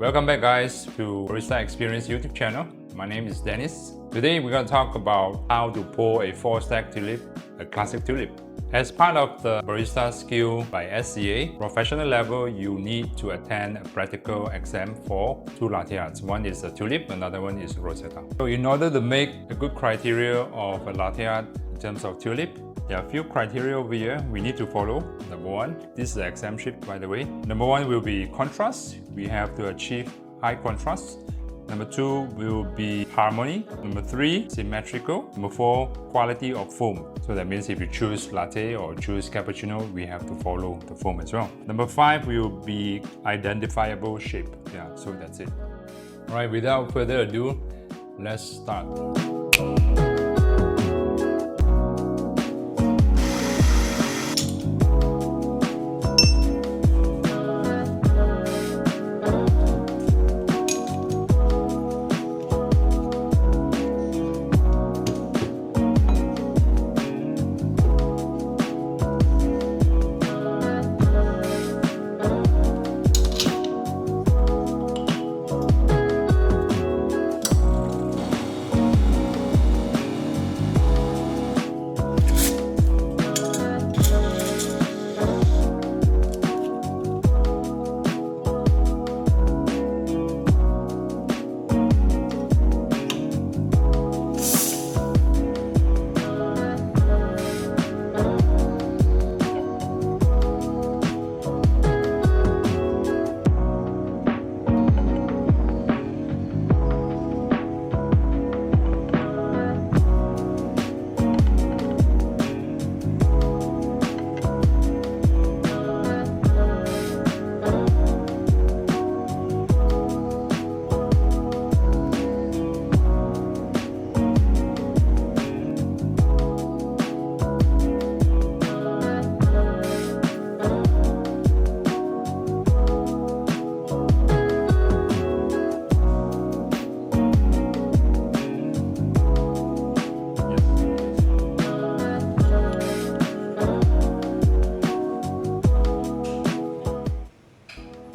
Welcome back guys to Barista Experience YouTube channel. My name is Dennis. Today we're going to talk about how to pour a 4-stack tulip, a classic tulip. As part of the Barista Skill by SCA, professional level, you need to attend a practical exam for 2 latte arts. One is a tulip, another one is rosetta. So in order to make a good criteria of a latte art in terms of tulip, there are a few criteria over here we need to follow. Number 1, this is the exam sheet by the way. Number 1 will be contrast. We have to achieve high contrast. Number 2 will be harmony. Number 3, symmetrical. Number 4, quality of foam. So that means if you choose latte or choose cappuccino, we have to follow the foam as well. Number 5 will be identifiable shape. Yeah, so that's it. Alright, without further ado, let's start.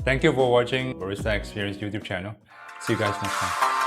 Thank you for watching Barista Experience YouTube channel. See you guys next time.